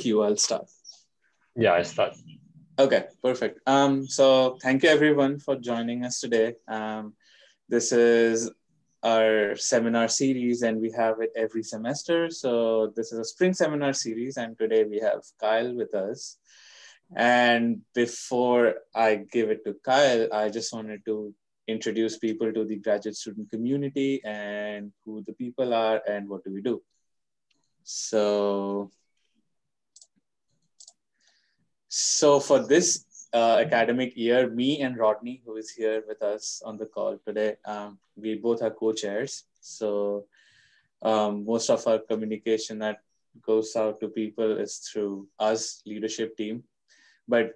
You, I'll start. Yeah, I start. Okay, perfect. So thank you everyone for joining us today. This is our seminar series and we have it every semester. So this is a spring seminar series and today we have Kyle with us. And before I give it to Kyle, I just wanted to introduce people to the graduate student community and who the people are and what do we do. So for this academic year, me and Rodney, who is here with us on the call today, we both are co-chairs. So most of our communication that goes out to people is through us, leadership team. But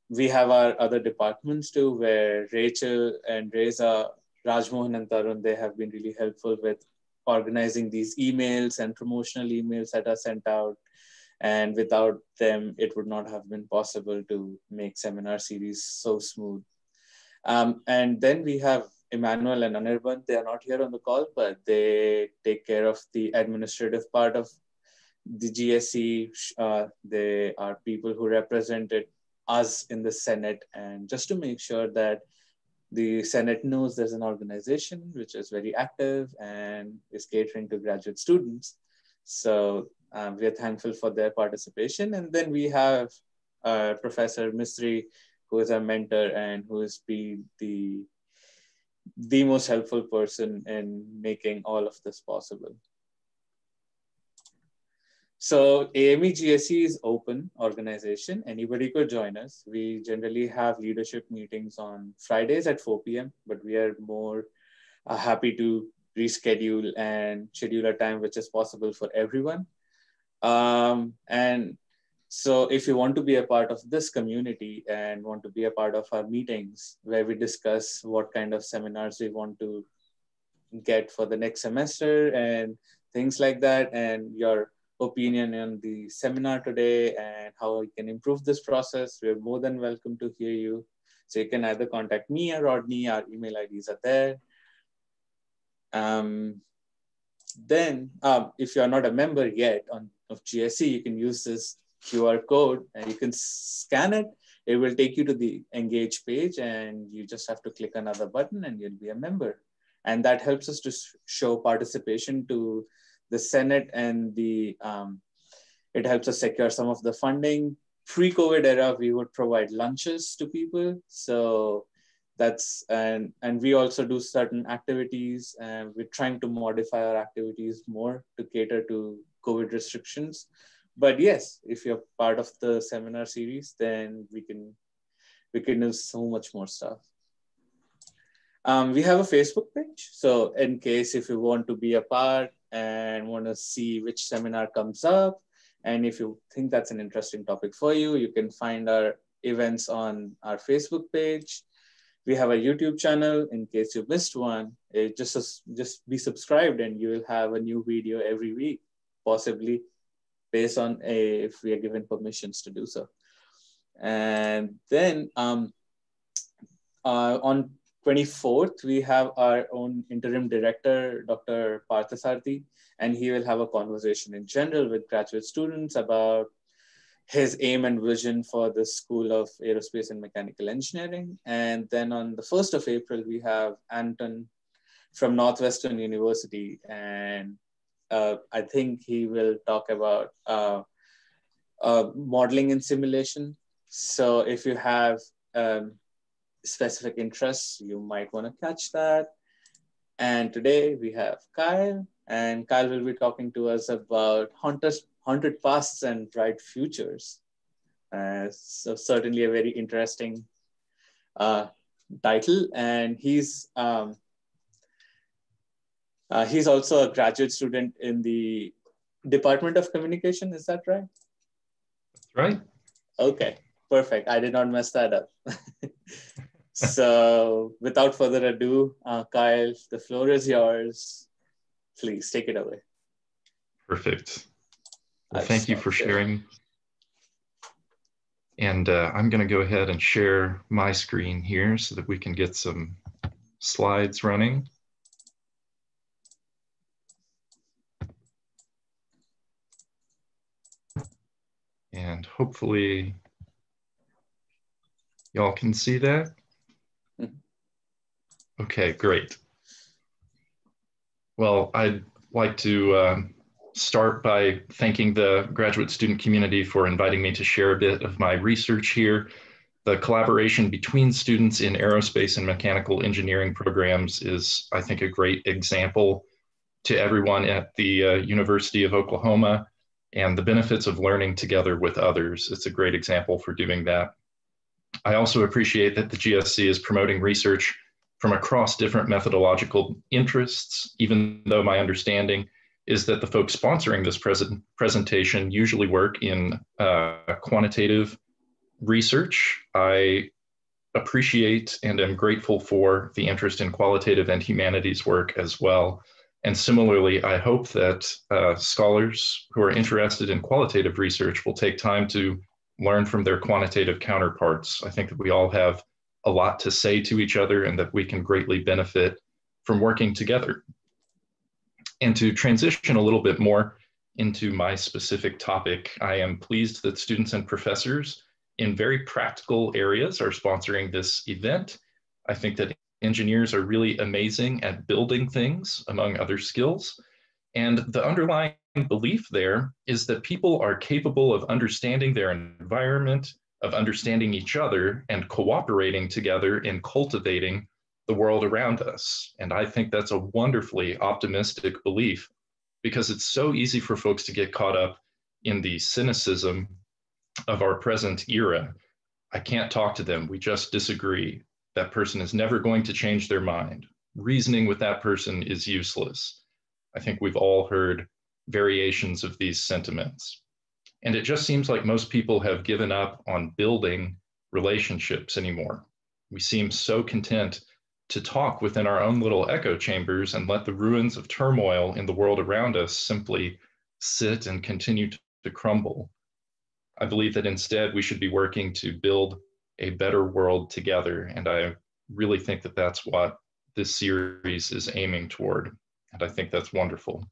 we have our other departments too, where Rachel and Reza, Rajmohan and Tarun, they have been really helpful with organizing these emails and promotional emails that are sent out. And without them, it would not have been possible to make seminar series so smooth. And then we have Emmanuel and Anirban. They are not here on the call, but they take care of the administrative part of the GSC. They are people who represented us in the Senate. And just to make sure that the Senate knows there's an organization which is very active and is catering to graduate students. So we are thankful for their participation. And then we have Professor Mistry, who is our mentor and who has been the most helpful person in making all of this possible. So AME GSC is open organization. Anybody could join us. We generally have leadership meetings on Fridays at 4 p.m., but we are more happy to reschedule and schedule a time which is possible for everyone. And so if you want to be a part of this community and want to be a part of our meetings where we discuss what kind of seminars we want to get for the next semester and things like that, and your opinion on the seminar today and how we can improve this process, we're more than welcome to hear you. So you can either contact me or Rodney, our email IDs are there. Then if you're not a member yet of GSC, you can use this QR code and you can scan it. It will take you to the engage page and you just have to click another button and you'll be a member. And that helps us to show participation to the Senate and it helps us secure some of the funding. Pre-COVID era, we would provide lunches to people. So that's, and we also do certain activities and we're trying to modify our activities more to cater to COVID restrictions. But yes, if you're part of the seminar series, then we can do so much more stuff. We have a Facebook page. So in case if you want to be a part and want to see which seminar comes up, and if you think that's an interesting topic for you, you can find our events on our Facebook page. We have a YouTube channel. In case you missed one, just be subscribed and you will have a new video every week, possibly based on if we are given permissions to do so. And then on 24th, we have our own interim director, Dr. Parthasarthi, and he will have a conversation in general with graduate students about his aim and vision for the School of Aerospace and Mechanical Engineering. And then on the 1st of April, we have Anton from Northwestern University. And I think he will talk about modeling and simulation. So if you have specific interests, you might want to catch that. And today we have Kyle, and Kyle will be talking to us about haunted pasts and bright futures. So certainly a very interesting title. And he's also a graduate student in the Department of Communication. Is that right? That's right. Okay, perfect. I did not mess that up. So without further ado, Kyle, the floor is yours. Please take it away. Perfect. Well, thank you for sharing. And I'm going to go ahead and share my screen here so that we can get some slides running. And hopefully y'all can see that. Okay, great. Well, I'd like to start by thanking the graduate student community for inviting me to share a bit of my research here. The collaboration between students in aerospace and mechanical engineering programs is, I think, a great example to everyone at the University of Oklahoma, and the benefits of learning together with others. It's a great example for doing that. I also appreciate that the GSC is promoting research from across different methodological interests, even though my understanding is that the folks sponsoring this presentation usually work in quantitative research. I appreciate and am grateful for the interest in qualitative and humanities work as well. And similarly, I hope that scholars who are interested in qualitative research will take time to learn from their quantitative counterparts. I think that we all have a lot to say to each other and that we can greatly benefit from working together. And to transition a little bit more into my specific topic, I am pleased that students and professors in very practical areas are sponsoring this event. I think that engineers are really amazing at building things, among other skills. And the underlying belief there is that people are capable of understanding their environment, of understanding each other, and cooperating together in cultivating the world around us. And I think that's a wonderfully optimistic belief, because it's so easy for folks to get caught up in the cynicism of our present era. I can't talk to them, we just disagree. That person is never going to change their mind. Reasoning with that person is useless. I think we've all heard variations of these sentiments. And it just seems like most people have given up on building relationships anymore. We seem so content to talk within our own little echo chambers and let the ruins of turmoil in the world around us simply sit and continue to crumble. I believe that instead we should be working to build a better world together. And I really think that that's what this series is aiming toward. And I think that's wonderful.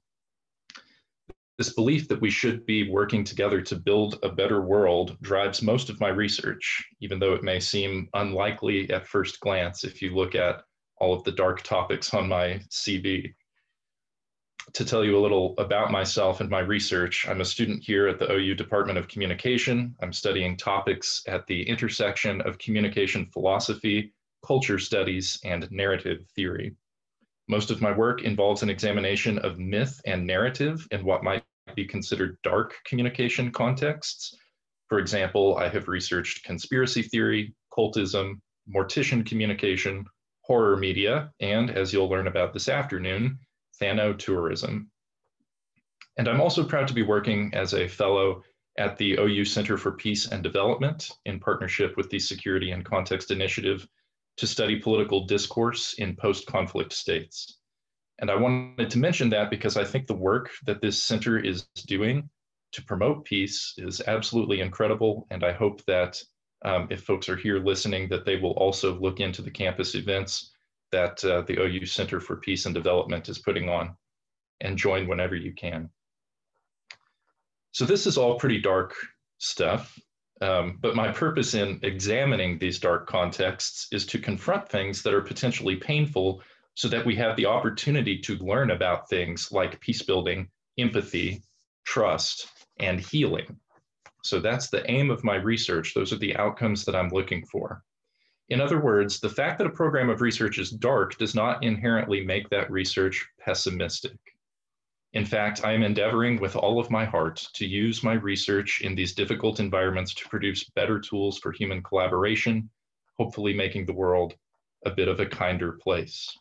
This belief that we should be working together to build a better world drives most of my research, even though it may seem unlikely at first glance if you look at all of the dark topics on my CV. To tell you a little about myself and my research, I'm a student here at the OU Department of Communication. I'm studying topics at the intersection of communication philosophy, culture studies, and narrative theory. Most of my work involves an examination of myth and narrative in what might be considered dark communication contexts. For example, I have researched conspiracy theory, cultism, mortician communication, horror media, and as you'll learn about this afternoon, thanatourism. And I'm also proud to be working as a fellow at the OU Center for Peace and Development in partnership with the Security and Context Initiative to study political discourse in post-conflict states. And I wanted to mention that because I think the work that this center is doing to promote peace is absolutely incredible. And I hope that if folks are here listening, that they will also look into the campus events that the OU Center for Peace and Development is putting on and join whenever you can. So this is all pretty dark stuff, but my purpose in examining these dark contexts is to confront things that are potentially painful so that we have the opportunity to learn about things like peace building, empathy, trust, and healing. So that's the aim of my research. Those are the outcomes that I'm looking for. In other words, the fact that a program of research is dark does not inherently make that research pessimistic. In fact, I am endeavoring with all of my heart to use my research in these difficult environments to produce better tools for human collaboration, hopefully making the world a bit of a kinder place.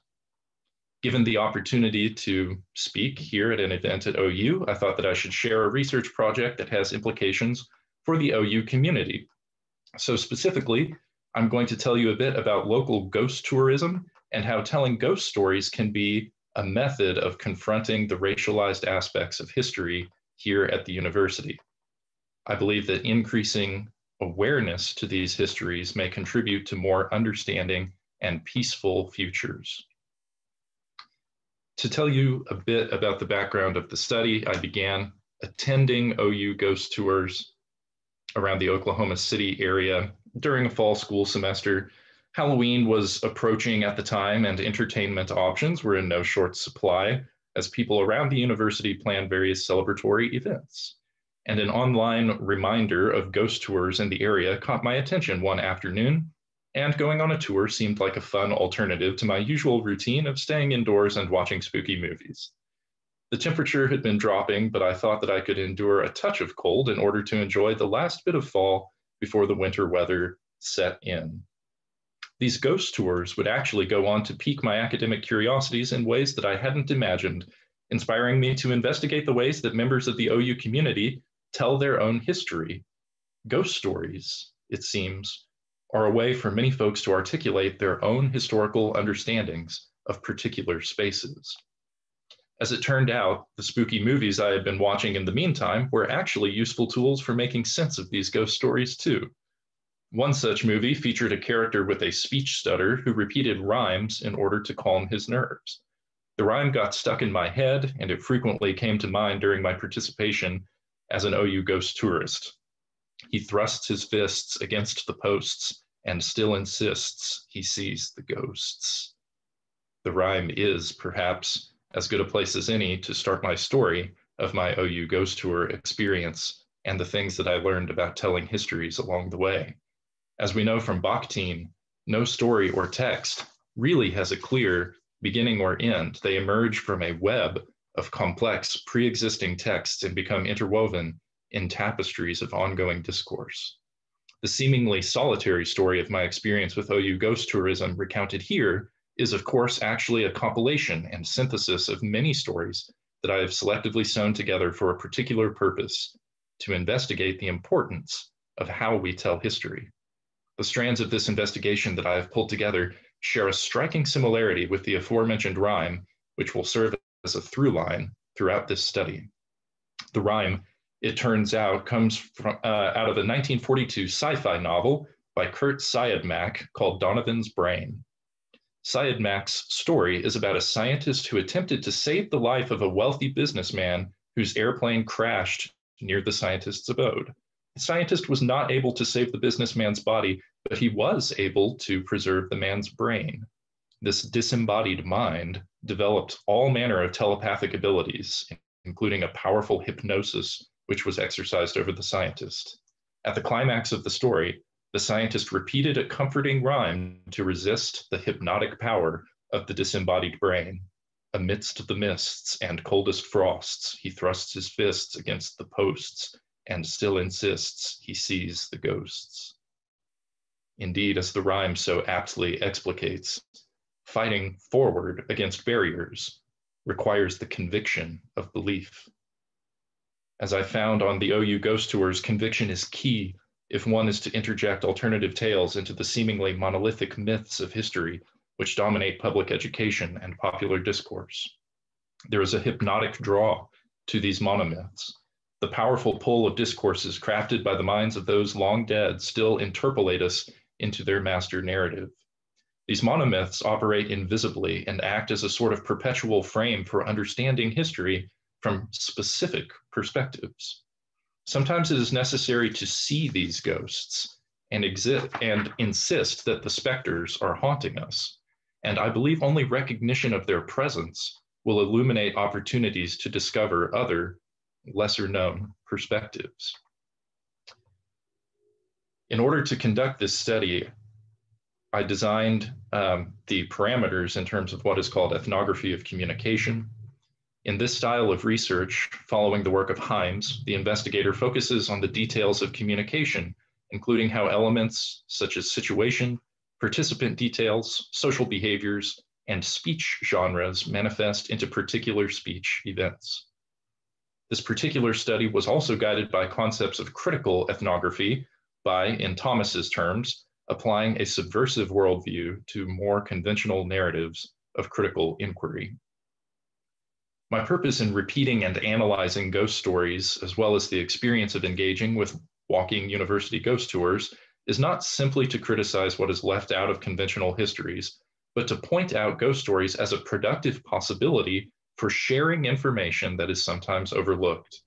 Given the opportunity to speak here at an event at OU, I thought that I should share a research project that has implications for the OU community. So specifically, I'm going to tell you a bit about local ghost tourism and how telling ghost stories can be a method of confronting the racialized aspects of history here at the university. I believe that increasing awareness to these histories may contribute to more understanding and peaceful futures. To tell you a bit about the background of the study, I began attending OU ghost tours around the Oklahoma City area during a fall school semester. Halloween was approaching at the time, and entertainment options were in no short supply as people around the university planned various celebratory events. And an online reminder of ghost tours in the area caught my attention one afternoon, and going on a tour seemed like a fun alternative to my usual routine of staying indoors and watching spooky movies. The temperature had been dropping, but I thought that I could endure a touch of cold in order to enjoy the last bit of fall before the winter weather set in. These ghost tours would actually go on to pique my academic curiosities in ways that I hadn't imagined, inspiring me to investigate the ways that members of the OU community tell their own history. Ghost stories, it seems, are a way for many folks to articulate their own historical understandings of particular spaces. As it turned out, the spooky movies I had been watching in the meantime were actually useful tools for making sense of these ghost stories too. One such movie featured a character with a speech stutter who repeated rhymes in order to calm his nerves. The rhyme got stuck in my head, and it frequently came to mind during my participation as an OU ghost tourist. He thrusts his fists against the posts and still insists he sees the ghosts. The rhyme is, perhaps, as good a place as any to start my story of my OU ghost tour experience and the things that I learned about telling histories along the way. As we know from Bakhtin, no story or text really has a clear beginning or end. They emerge from a web of complex pre-existing texts and become interwoven in tapestries of ongoing discourse. The seemingly solitary story of my experience with OU ghost tourism recounted here is, of course, actually a compilation and synthesis of many stories that I have selectively sewn together for a particular purpose, to investigate the importance of how we tell history. The strands of this investigation that I have pulled together share a striking similarity with the aforementioned rhyme, which will serve as a through line throughout this study. The rhyme, it turns out, comes from, out of a 1942 sci-fi novel by Kurt Siodmak called Donovan's Brain. Siodmak's story is about a scientist who attempted to save the life of a wealthy businessman whose airplane crashed near the scientist's abode. The scientist was not able to save the businessman's body, but he was able to preserve the man's brain. This disembodied mind developed all manner of telepathic abilities, including a powerful hypnosis, which was exercised over the scientist. At the climax of the story, the scientist repeated a comforting rhyme to resist the hypnotic power of the disembodied brain. Amidst the mists and coldest frosts, he thrusts his fists against the posts and still insists he sees the ghosts. Indeed, as the rhyme so aptly explicates, fighting forward against barriers requires the conviction of belief. As I found on the OU ghost tours, conviction is key if one is to interject alternative tales into the seemingly monolithic myths of history which dominate public education and popular discourse. There is a hypnotic draw to these monomyths. The powerful pull of discourses crafted by the minds of those long dead still interpolate us into their master narrative. These monomyths operate invisibly and act as a sort of perpetual frame for understanding history from specific perspectives. Sometimes it is necessary to see these ghosts and insist that the specters are haunting us. And I believe only recognition of their presence will illuminate opportunities to discover other, lesser known perspectives. In order to conduct this study, I designed the parameters in terms of what is called ethnography of communication. In this style of research, following the work of Hammonds, the investigator focuses on the details of communication, including how elements such as situation, participant details, social behaviors, and speech genres manifest into particular speech events. This particular study was also guided by concepts of critical ethnography by, in Thomas's terms, applying a subversive worldview to more conventional narratives of critical inquiry. My purpose in repeating and analyzing ghost stories, as well as the experience of engaging with walking university ghost tours, is not simply to criticize what is left out of conventional histories, but to point out ghost stories as a productive possibility for sharing information that is sometimes overlooked.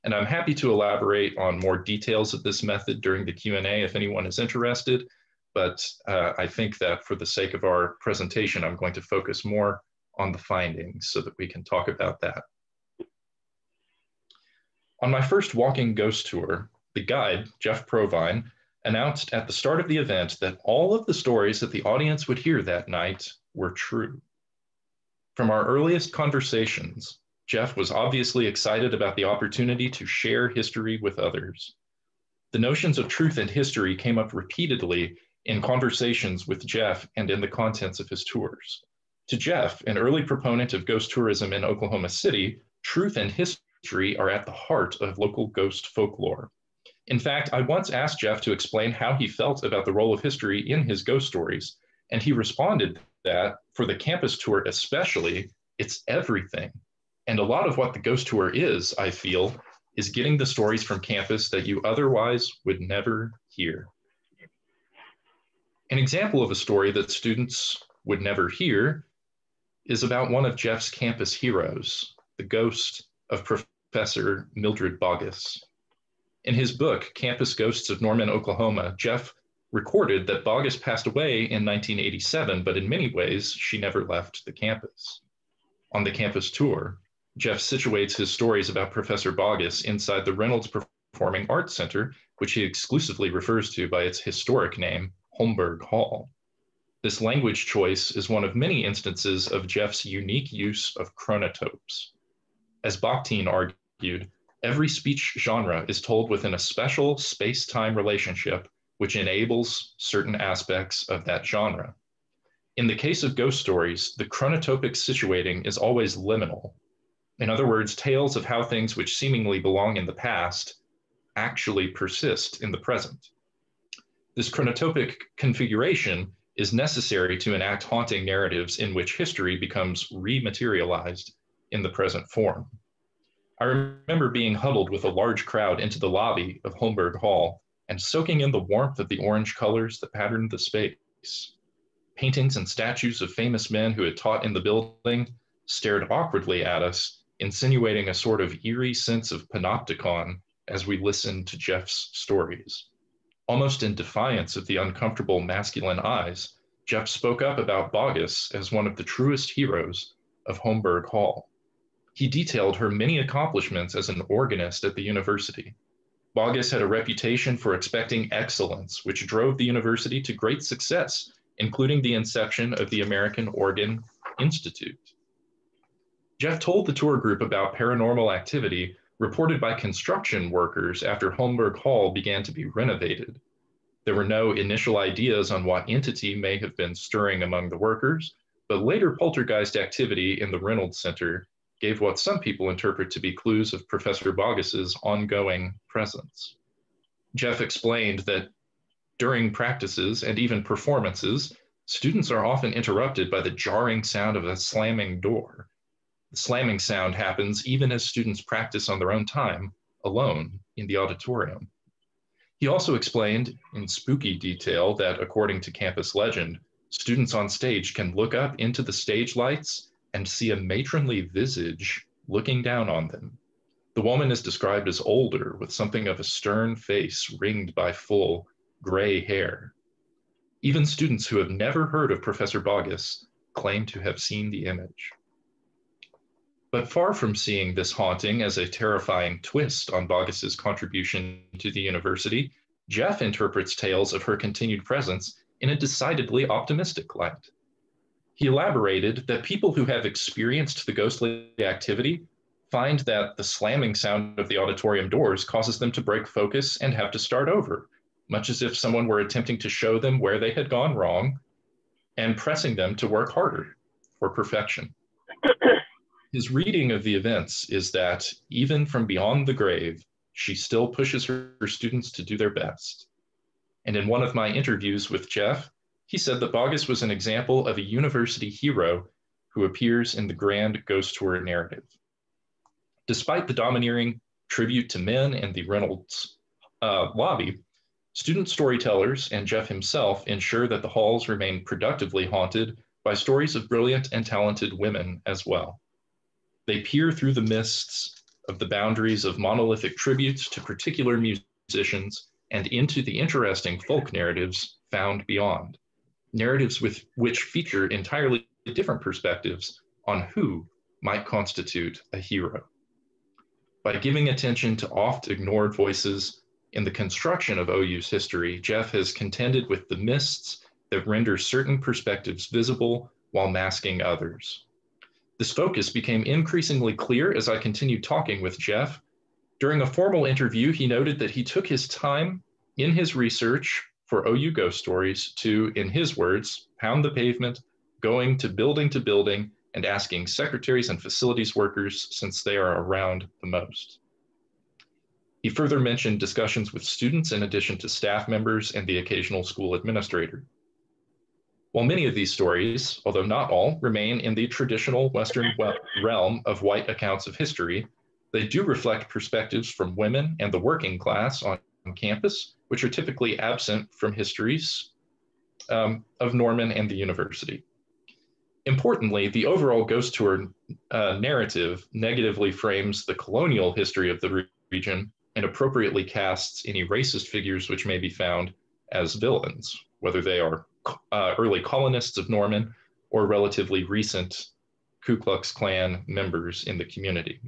And I'm happy to elaborate on more details of this method during the Q&A if anyone is interested. But I think that for the sake of our presentation, I'm going to focus more on the findings so that we can talk about that. On my first walking ghost tour, the guide, Jeff Provine, announced at the start of the event that all of the stories that the audience would hear that night were true. From our earliest conversations, Jeff was obviously excited about the opportunity to share history with others. The notions of truth and history came up repeatedly in conversations with Jeff and in the contents of his tours. To Jeff, an early proponent of ghost tourism in Oklahoma City, truth and history are at the heart of local ghost folklore. In fact, I once asked Jeff to explain how he felt about the role of history in his ghost stories, and he responded that for the campus tour especially, it's everything. And a lot of what the ghost tour is, I feel, is getting the stories from campus that you otherwise would never hear. An example of a story that students would never hear is about one of Jeff's campus heroes, the ghost of Professor Mildred Boggess. In his book, Campus Ghosts of Norman, Oklahoma, Jeff recorded that Boggess passed away in 1987, but in many ways, she never left the campus. On the campus tour, Jeff situates his stories about Professor Boggess inside the Reynolds Performing Arts Center, which he exclusively refers to by its historic name, Holmberg Hall. This language choice is one of many instances of Jeff's unique use of chronotopes. As Bakhtin argued, every speech genre is told within a special space-time relationship which enables certain aspects of that genre. In the case of ghost stories, the chronotopic situating is always liminal. In other words, tales of how things which seemingly belong in the past actually persist in the present. This chronotopic configuration is necessary to enact haunting narratives in which history becomes rematerialized in the present form. I remember being huddled with a large crowd into the lobby of Holmberg Hall and soaking in the warmth of the orange colors that patterned the space. Paintings and statues of famous men who had taught in the building stared awkwardly at us, insinuating a sort of eerie sense of panopticon as we listened to Jeff's stories. Almost in defiance of the uncomfortable masculine eyes, Jeff spoke up about Boggess as one of the truest heroes of Holmberg Hall. He detailed her many accomplishments as an organist at the university. Boggess had a reputation for expecting excellence, which drove the university to great success, including the inception of the American Organ Institute. Jeff told the tour group about paranormal activity reported by construction workers after Holmberg Hall began to be renovated. There were no initial ideas on what entity may have been stirring among the workers, but later poltergeist activity in the Reynolds Center gave what some people interpret to be clues of Professor Boggess's ongoing presence. Jeff explained that during practices and even performances, students are often interrupted by the jarring sound of a slamming door. The slamming sound happens even as students practice on their own time, alone in the auditorium. He also explained in spooky detail that, according to campus legend, students on stage can look up into the stage lights and see a matronly visage looking down on them. The woman is described as older, with something of a stern face ringed by full gray hair. Even students who have never heard of Professor Boggess claim to have seen the image. But far from seeing this haunting as a terrifying twist on Boggess's contribution to the university, Jeff interprets tales of her continued presence in a decidedly optimistic light. He elaborated that people who have experienced the ghostly activity find that the slamming sound of the auditorium doors causes them to break focus and have to start over, much as if someone were attempting to show them where they had gone wrong and pressing them to work harder for perfection. His reading of the events is that even from beyond the grave, she still pushes her students to do their best. And in one of my interviews with Jeff, he said that Boggess was an example of a university hero who appears in the grand ghost tour narrative. Despite the domineering tribute to men in the Reynolds lobby, student storytellers and Jeff himself ensure that the halls remain productively haunted by stories of brilliant and talented women as well. They peer through the mists of the boundaries of monolithic tributes to particular musicians and into the interesting folk narratives found beyond, narratives which feature entirely different perspectives on who might constitute a hero. By giving attention to oft-ignored voices in the construction of OU's history, Jeff has contended with the mists that render certain perspectives visible while masking others. This focus became increasingly clear as I continued talking with Jeff. During a formal interview, he noted that he took his time in his research for OU ghost stories to, in his words, pound the pavement, going to building, and asking secretaries and facilities workers since they are around the most. He further mentioned discussions with students in addition to staff members and the occasional school administrator. While many of these stories, although not all, remain in the traditional Western realm of white accounts of history, they do reflect perspectives from women and the working class on campus, which are typically absent from histories of Norman and the university. Importantly, the overall ghost tour narrative negatively frames the colonial history of the region and appropriately casts any racist figures which may be found as villains, whether they are early colonists of Norman or relatively recent Ku Klux Klan members in the community.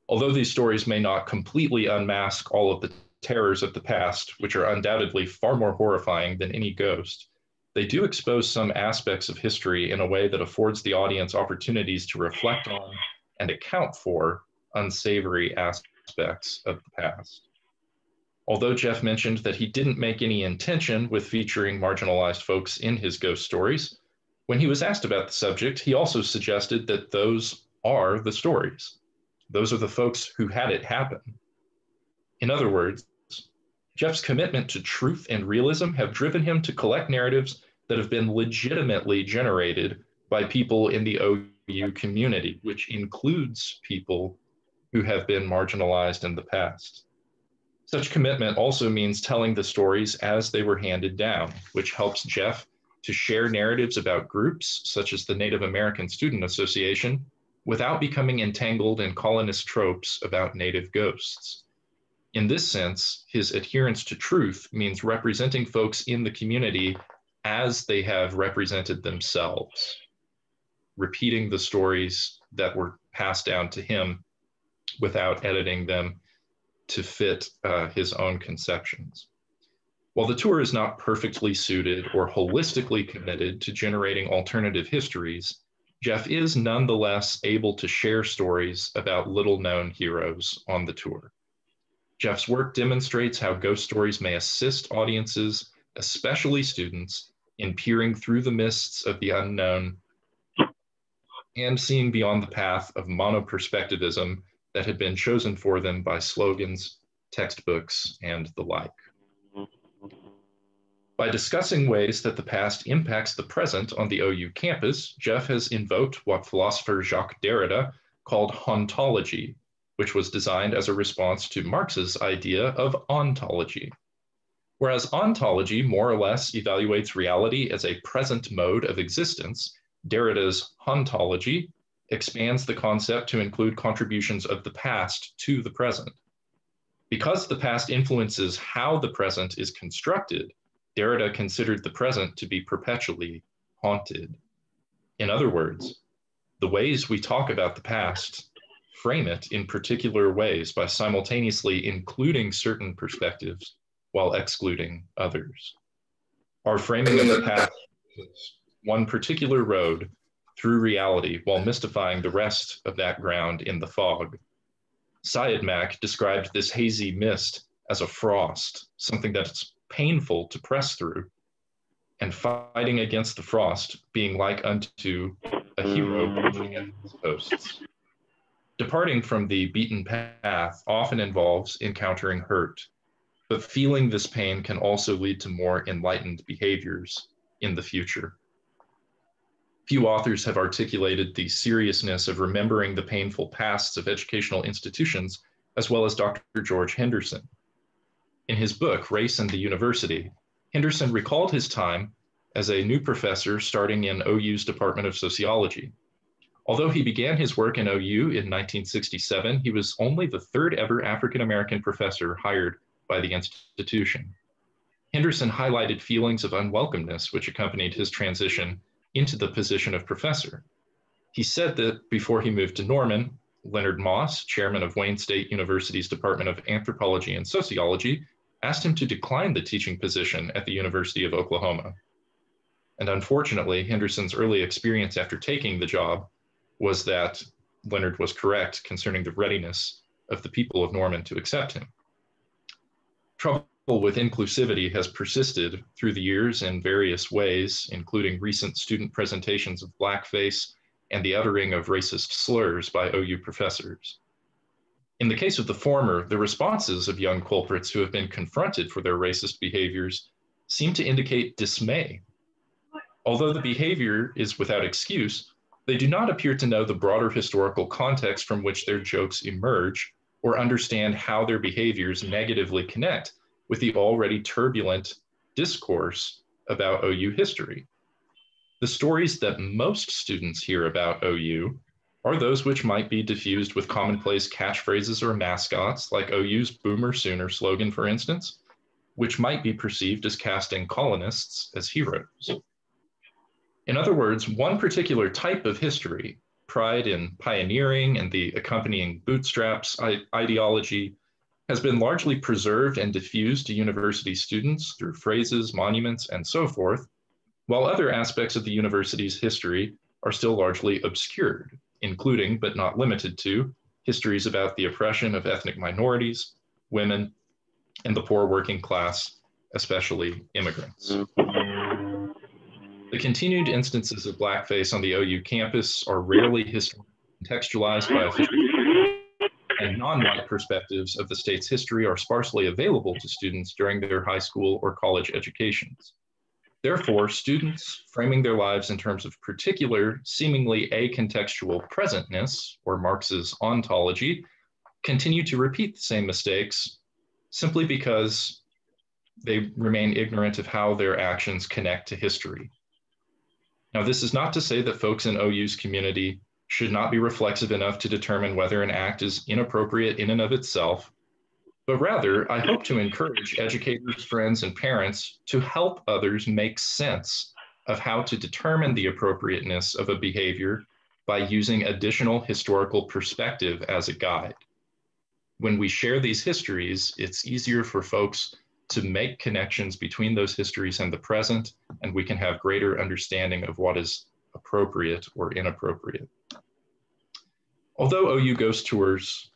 Although these stories may not completely unmask all of the terrors of the past, which are undoubtedly far more horrifying than any ghost, they do expose some aspects of history in a way that affords the audience opportunities to reflect on and account for unsavory aspects of the past. Although Jeff mentioned that he didn't make any intention with featuring marginalized folks in his ghost stories, when he was asked about the subject, he also suggested that those are the stories. Those are the folks who had it happen. In other words, Jeff's commitment to truth and realism have driven him to collect narratives that have been legitimately generated by people in the OU community, which includes people who have been marginalized in the past. Such commitment also means telling the stories as they were handed down, which helps Jeff to share narratives about groups such as the Native American Student Association without becoming entangled in colonist tropes about Native ghosts. In this sense, his adherence to truth means representing folks in the community as they have represented themselves, repeating the stories that were passed down to him without editing them to fit his own conceptions. While the tour is not perfectly suited or holistically committed to generating alternative histories, Jeff is nonetheless able to share stories about little-known heroes on the tour. Jeff's work demonstrates how ghost stories may assist audiences, especially students, in peering through the mists of the unknown and seeing beyond the path of monoperspectivism that had been chosen for them by slogans, textbooks, and the like. By discussing ways that the past impacts the present on the OU campus, Jeff has invoked what philosopher Jacques Derrida called hauntology, which was designed as a response to Marx's idea of ontology. Whereas ontology more or less evaluates reality as a present mode of existence, Derrida's hauntology expands the concept to include contributions of the past to the present. Because the past influences how the present is constructed, Derrida considered the present to be perpetually haunted. In other words, the ways we talk about the past frame it in particular ways by simultaneously including certain perspectives while excluding others. Our framing of the past is one particular road through reality while mystifying the rest of that ground in the fog. Syed Mack described this hazy mist as a frost, something that's painful to press through, and fighting against the frost being like unto a hero pushing at his posts. Departing from the beaten path often involves encountering hurt, but feeling this pain can also lead to more enlightened behaviors in the future. Few authors have articulated the seriousness of remembering the painful pasts of educational institutions, as well as Dr. George Henderson. In his book, Race and the University, Henderson recalled his time as a new professor starting in OU's Department of Sociology. Although he began his work in OU in 1967, he was only the third ever African-American professor hired by the institution. Henderson highlighted feelings of unwelcomeness which accompanied his transition into the position of professor. He said that before he moved to Norman, Leonard Moss, chairman of Wayne State University's Department of Anthropology and Sociology, asked him to decline the teaching position at the University of Oklahoma. And unfortunately, Henderson's early experience after taking the job was that Leonard was correct concerning the readiness of the people of Norman to accept him. Trouble with inclusivity has persisted through the years in various ways, including recent student presentations of blackface and the uttering of racist slurs by OU professors. In the case of the former, the responses of young culprits who have been confronted for their racist behaviors seem to indicate dismay. Although the behavior is without excuse, they do not appear to know the broader historical context from which their jokes emerge or understand how their behaviors negatively connect with the already turbulent discourse about OU history. The stories that most students hear about OU are those which might be diffused with commonplace catchphrases or mascots, like OU's Boomer Sooner slogan, for instance, which might be perceived as casting colonists as heroes. In other words, one particular type of history, pride in pioneering and the accompanying bootstraps ideology, has been largely preserved and diffused to university students through phrases, monuments, and so forth, while other aspects of the university's history are still largely obscured, including, but not limited to, histories about the oppression of ethnic minorities, women, and the poor working class, especially immigrants. The continued instances of blackface on the OU campus are rarely historically contextualized by official, and non-white perspectives of the state's history are sparsely available to students during their high school or college educations. Therefore, students framing their lives in terms of particular, seemingly acontextual presentness, or Marx's ontology, continue to repeat the same mistakes simply because they remain ignorant of how their actions connect to history. Now, this is not to say that folks in OU's community should not be reflexive enough to determine whether an act is inappropriate in and of itself, but rather, I hope to encourage educators, friends, and parents to help others make sense of how to determine the appropriateness of a behavior by using additional historical perspective as a guide. When we share these histories, it's easier for folks to make connections between those histories and the present, and we can have greater understanding of what is appropriate or inappropriate. Although OU Ghost Tours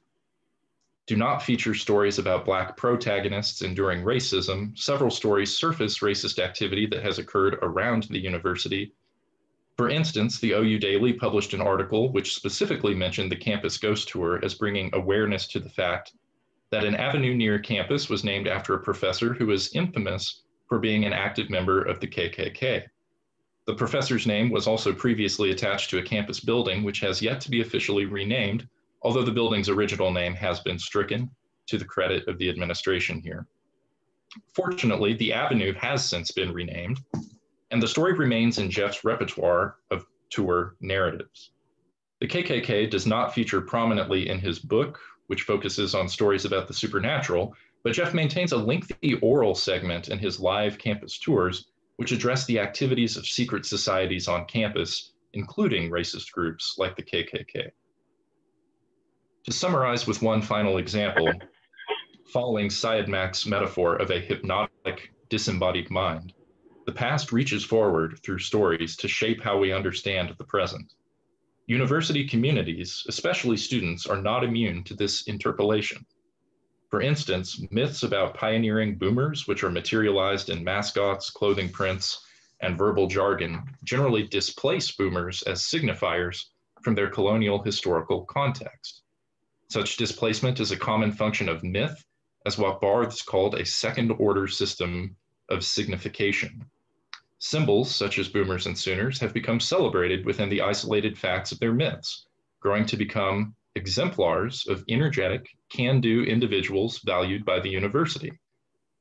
do not feature stories about Black protagonists enduring racism, several stories surface racist activity that has occurred around the university. For instance, the OU Daily published an article which specifically mentioned the campus ghost tour as bringing awareness to the fact that an avenue near campus was named after a professor who was infamous for being an active member of the KKK. The professor's name was also previously attached to a campus building, which has yet to be officially renamed, although the building's original name has been stricken, to the credit of the administration here. Fortunately, the avenue has since been renamed, and the story remains in Jeff's repertoire of tour narratives. The KKK does not feature prominently in his book, which focuses on stories about the supernatural, but Jeff maintains a lengthy oral segment in his live campus tours, which address the activities of secret societies on campus, including racist groups like the KKK. To summarize with one final example, following Syed Mack's metaphor of a hypnotic, disembodied mind, the past reaches forward through stories to shape how we understand the present. University communities, especially students, are not immune to this interpolation. For instance, myths about pioneering boomers, which are materialized in mascots, clothing prints, and verbal jargon, generally displace boomers as signifiers from their colonial historical context. Such displacement is a common function of myth, as what Barthes called a second-order system of signification. Symbols, such as boomers and sooners, have become celebrated within the isolated facts of their myths, growing to become exemplars of energetic, can-do individuals valued by the university,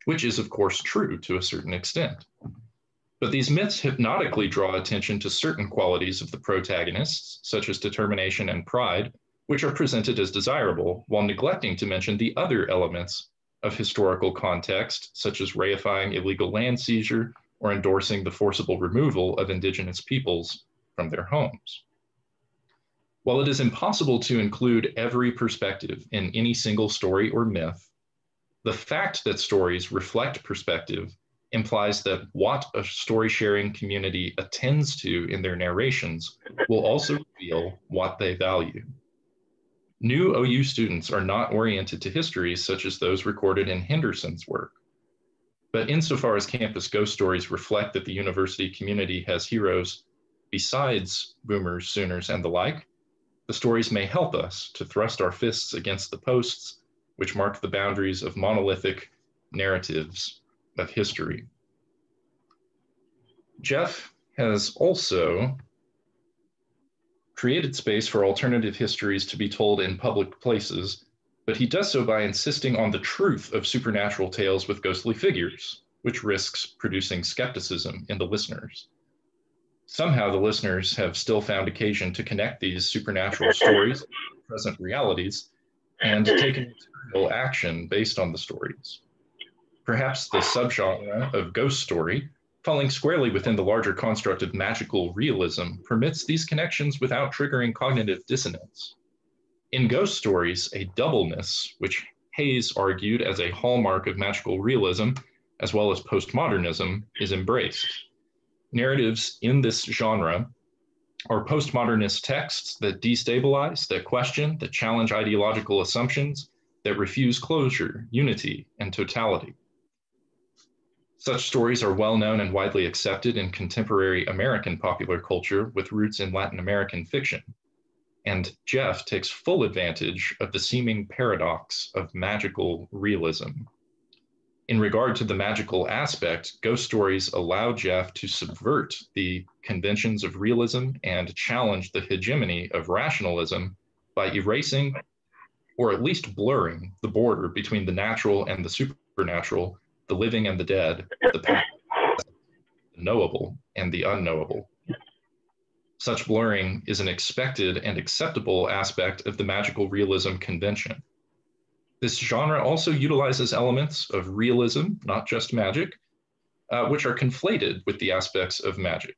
which is, of course, true to a certain extent. But these myths hypnotically draw attention to certain qualities of the protagonists, such as determination and pride, which are presented as desirable, while neglecting to mention the other elements of historical context, such as reifying illegal land seizure or endorsing the forcible removal of indigenous peoples from their homes. While it is impossible to include every perspective in any single story or myth, the fact that stories reflect perspective implies that what a story-sharing community attends to in their narrations will also reveal what they value. New OU students are not oriented to histories such as those recorded in Henderson's work. But insofar as campus ghost stories reflect that the university community has heroes besides boomers, sooners, and the like, the stories may help us to thrust our fists against the posts which mark the boundaries of monolithic narratives of history. Jeff has also created space for alternative histories to be told in public places, but he does so by insisting on the truth of supernatural tales with ghostly figures, which risks producing skepticism in the listeners. Somehow the listeners have still found occasion to connect these supernatural stories to present realities and taken material action based on the stories. Perhaps the subgenre of ghost story, falling squarely within the larger construct of magical realism, permits these connections without triggering cognitive dissonance. In ghost stories, a doubleness, which Hayes argued as a hallmark of magical realism, as well as postmodernism, is embraced. Narratives in this genre are postmodernist texts that destabilize, that question, that challenge ideological assumptions, that refuse closure, unity, and totality. Such stories are well known and widely accepted in contemporary American popular culture with roots in Latin American fiction. And Jeff takes full advantage of the seeming paradox of magical realism. In regard to the magical aspect, ghost stories allow Jeff to subvert the conventions of realism and challenge the hegemony of rationalism by erasing, or at least blurring, the border between the natural and the supernatural, the living and the dead, the past, the knowable and the unknowable. Such blurring is an expected and acceptable aspect of the magical realism convention. This genre also utilizes elements of realism, not just magic, which are conflated with the aspects of magic.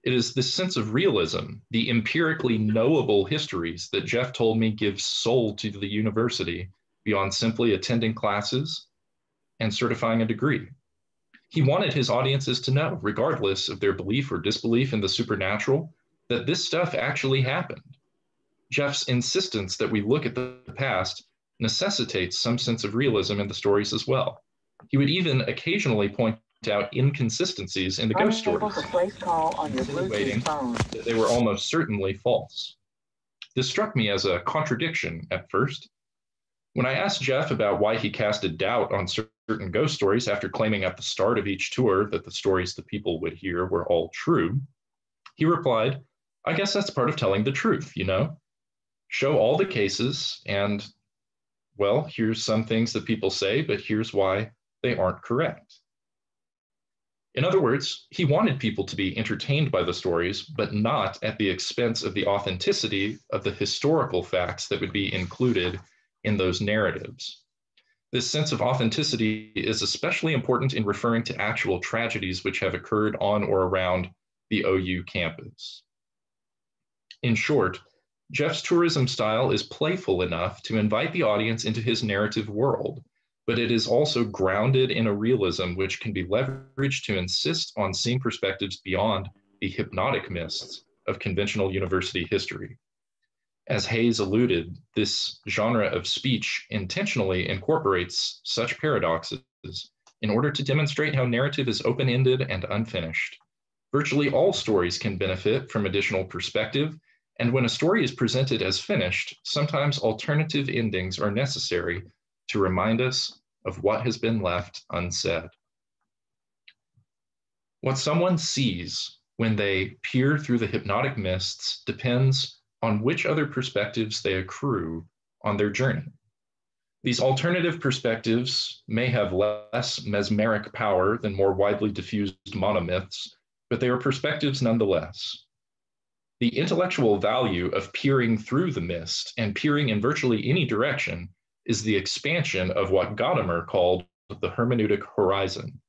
It is this sense of realism, the empirically knowable histories that Jeff told me gives soul to the university beyond simply attending classes and certifying a degree. He wanted his audiences to know, regardless of their belief or disbelief in the supernatural, that this stuff actually happened. Jeff's insistence that we look at the past necessitates some sense of realism in the stories as well. He would even occasionally point out inconsistencies in the ghost stories, insinuating that they were almost certainly false. This struck me as a contradiction at first. When I asked Jeff about why he casted doubt on certain ghost stories after claiming at the start of each tour that the stories the people would hear were all true, he replied, "I guess that's part of telling the truth, you know? Show all the cases and, well, here's some things that people say, but here's why they aren't correct." In other words, he wanted people to be entertained by the stories, but not at the expense of the authenticity of the historical facts that would be included in those narratives. This sense of authenticity is especially important in referring to actual tragedies which have occurred on or around the OU campus. In short, Jeff's tourism style is playful enough to invite the audience into his narrative world, but it is also grounded in a realism which can be leveraged to insist on seeing perspectives beyond the hypnotic mists of conventional university history. As Hayes alluded, this genre of speech intentionally incorporates such paradoxes in order to demonstrate how narrative is open-ended and unfinished. Virtually all stories can benefit from additional perspective, and when a story is presented as finished, sometimes alternative endings are necessary to remind us of what has been left unsaid. What someone sees when they peer through the hypnotic mists depends on which other perspectives they accrue on their journey. These alternative perspectives may have less mesmeric power than more widely diffused monomyths, but they are perspectives nonetheless. The intellectual value of peering through the mist and peering in virtually any direction is the expansion of what Gadamer called the hermeneutic horizon.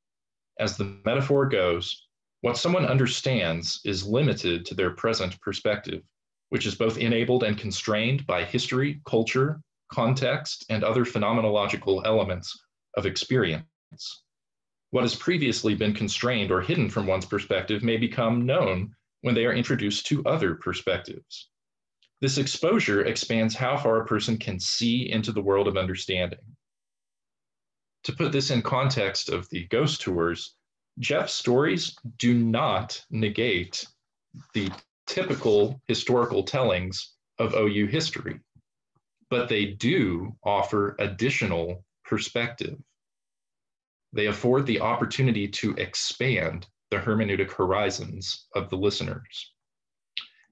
As the metaphor goes, what someone understands is limited to their present perspective, which is both enabled and constrained by history, culture, context, and other phenomenological elements of experience. What has previously been constrained or hidden from one's perspective may become known when they are introduced to other perspectives. This exposure expands how far a person can see into the world of understanding. To put this in context of the ghost tours, Jeff's stories do not negate the typical historical tellings of OU history, but they do offer additional perspective. They afford the opportunity to expand the hermeneutic horizons of the listeners.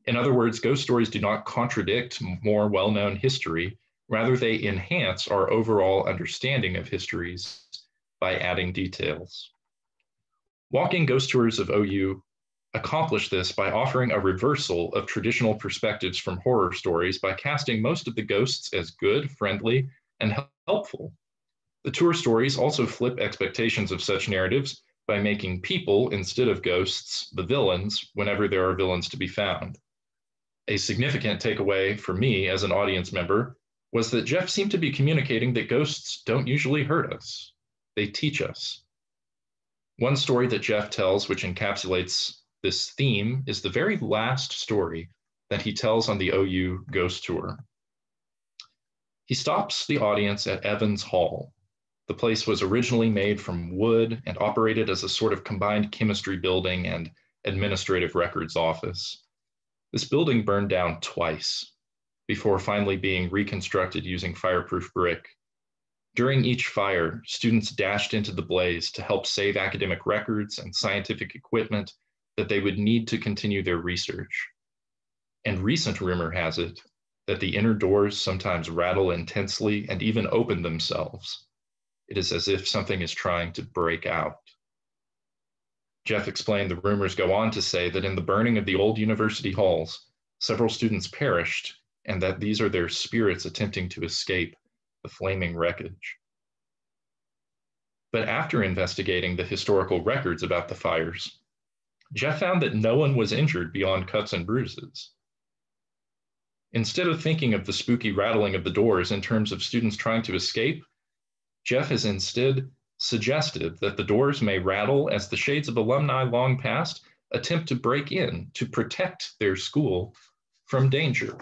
In other words, ghost stories do not contradict more well-known history, rather they enhance our overall understanding of histories by adding details. Walking ghost tours of OU accomplish this by offering a reversal of traditional perspectives from horror stories by casting most of the ghosts as good, friendly, and helpful. The tour stories also flip expectations of such narratives by making people, instead of ghosts, the villains whenever there are villains to be found. A significant takeaway for me as an audience member was that Jeff seemed to be communicating that ghosts don't usually hurt us. They teach us. One story that Jeff tells, which encapsulates this theme, is the very last story that he tells on the OU ghost tour. He stops the audience at Evans Hall. The place was originally made from wood and operated as a sort of combined chemistry building and administrative records office. This building burned down twice before finally being reconstructed using fireproof brick. During each fire, students dashed into the blaze to help save academic records and scientific equipment that they would need to continue their research. And recent rumor has it that the inner doors sometimes rattle intensely and even open themselves. It is as if something is trying to break out. Jeff explained the rumors go on to say that in the burning of the old university halls, several students perished, and that these are their spirits attempting to escape the flaming wreckage. But after investigating the historical records about the fires, Jeff found that no one was injured beyond cuts and bruises. Instead of thinking of the spooky rattling of the doors in terms of students trying to escape, Jeff has instead suggested that the doors may rattle as the shades of alumni long past attempt to break in to protect their school from danger.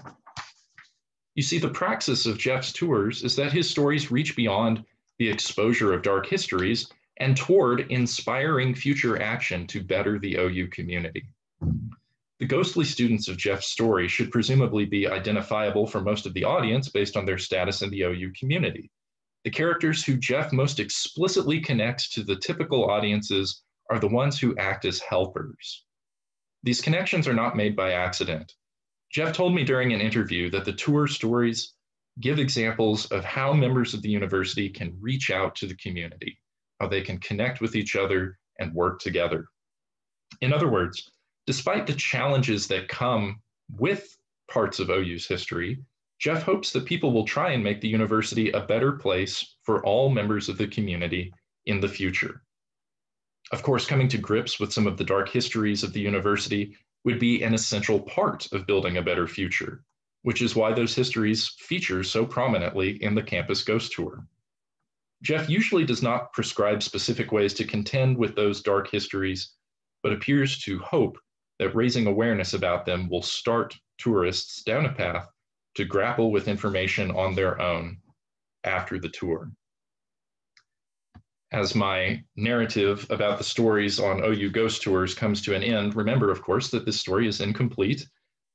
You see, the praxis of Jeff's tours is that his stories reach beyond the exposure of dark histories and toward inspiring future action to better the OU community. The ghostly students of Jeff's story should presumably be identifiable for most of the audience based on their status in the OU community. The characters who Jeff most explicitly connects to the typical audiences are the ones who act as helpers. These connections are not made by accident. Jeff told me during an interview that the tour stories give examples of how members of the university can reach out to the community, how they can connect with each other and work together. In other words, despite the challenges that come with parts of OU's history, Jeff hopes that people will try and make the university a better place for all members of the community in the future. Of course, coming to grips with some of the dark histories of the university would be an essential part of building a better future, which is why those histories feature so prominently in the campus ghost tour. Jeff usually does not prescribe specific ways to contend with those dark histories, but appears to hope that raising awareness about them will start tourists down a path to grapple with information on their own after the tour. As my narrative about the stories on OU ghost tours comes to an end, remember, of course, that this story is incomplete.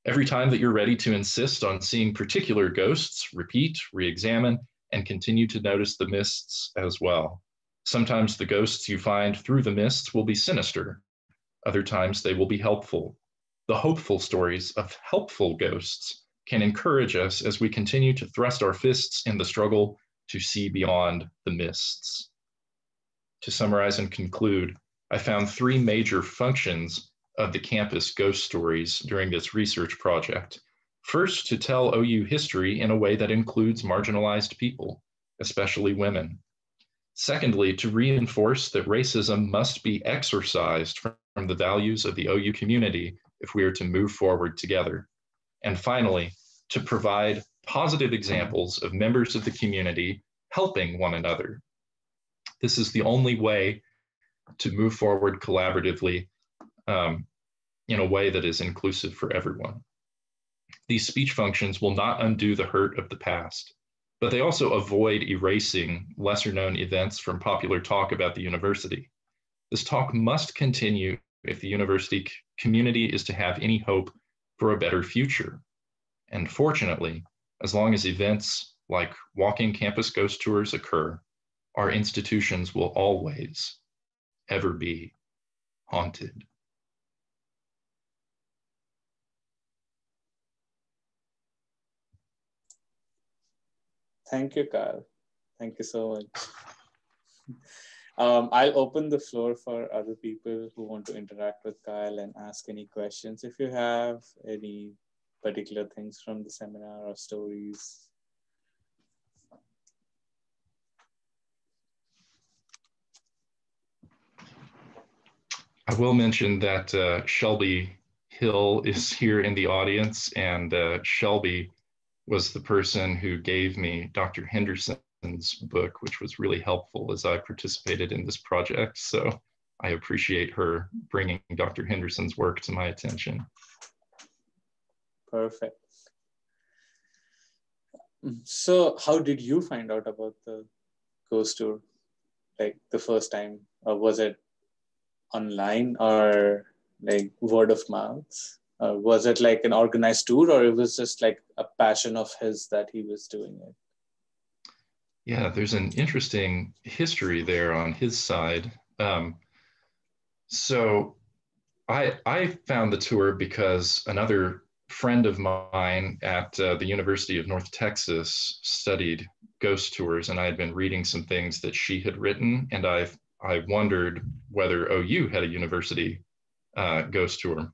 Every time that you're ready to insist on seeing particular ghosts, repeat, re-examine, and continue to notice the mists as well. Sometimes the ghosts you find through the mists will be sinister. Other times they will be helpful. The hopeful stories of helpful ghosts can encourage us as we continue to thrust our fists in the struggle to see beyond the mists. To summarize and conclude, I found three major functions of the campus ghost stories during this research project. First, to tell OU history in a way that includes marginalized people, especially women. Secondly, to reinforce that racism must be exorcised from the values of the OU community if we are to move forward together. And finally, to provide positive examples of members of the community helping one another. This is the only way to move forward collaboratively in a way that is inclusive for everyone. These speech functions will not undo the hurt of the past, but they also avoid erasing lesser-known events from popular talk about the university. This talk must continue if the university community is to have any hope for a better future. And fortunately, as long as events like walking campus ghost tours occur, our institutions will always, ever be haunted. Thank you, Kyle. Thank you so much. I'll open the floor for other people who want to interact with Kyle and ask any questions if you have any particular things from the seminar or stories. I will mention that Shelby Hill is here in the audience, and Shelby was the person who gave me Dr. Henderson's book, which was really helpful as I participated in this project. So I appreciate her bringing Dr. Henderson's work to my attention. Perfect. So how did you find out about the ghost tour, like the first time? Or was it online or like word of mouth? Was it like an organized tour, or it was just like a passion of his that he was doing it? Yeah, there's an interesting history there on his side. So I found the tour because another friend of mine at the University of North Texas studied ghost tours, and I had been reading some things that she had written, and I wondered whether OU had a university ghost tour.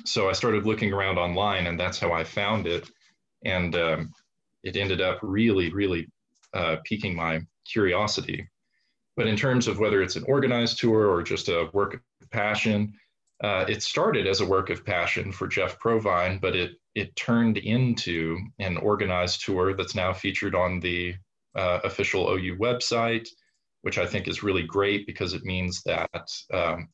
So I started looking around online, and that's how I found it. And it ended up really piquing my curiosity. But in terms of whether it's an organized tour or just a work of passion, it started as a work of passion for Jeff Provine, but it turned into an organized tour that's now featured on the official OU website, which I think is really great because it means that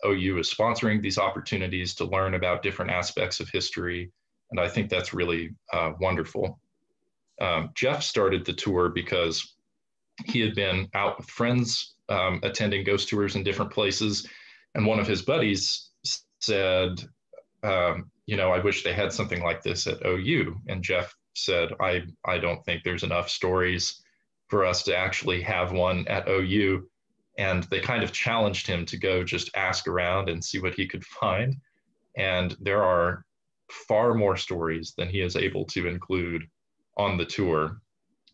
OU is sponsoring these opportunities to learn about different aspects of history. And I think that's really wonderful. Jeff started the tour because he had been out with friends attending ghost tours in different places. And one of his buddies said, I wish they had something like this at OU. And Jeff said, I don't think there's enough stories for us to actually have one at OU. And they kind of challenged him to go just ask around and see what he could find. And there are far more stories than he is able to include on the tour.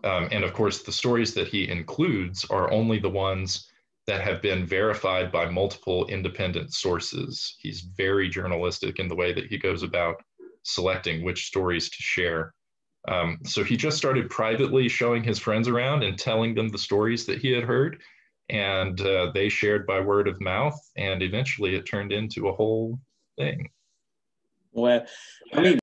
And of course, the stories that he includes are only the ones that have been verified by multiple independent sources. He's very journalistic in the way that he goes about selecting which stories to share. So he just started privately showing his friends around and telling them the stories that he had heard, and they shared by word of mouth, and eventually it turned into a whole thing. Well, I mean,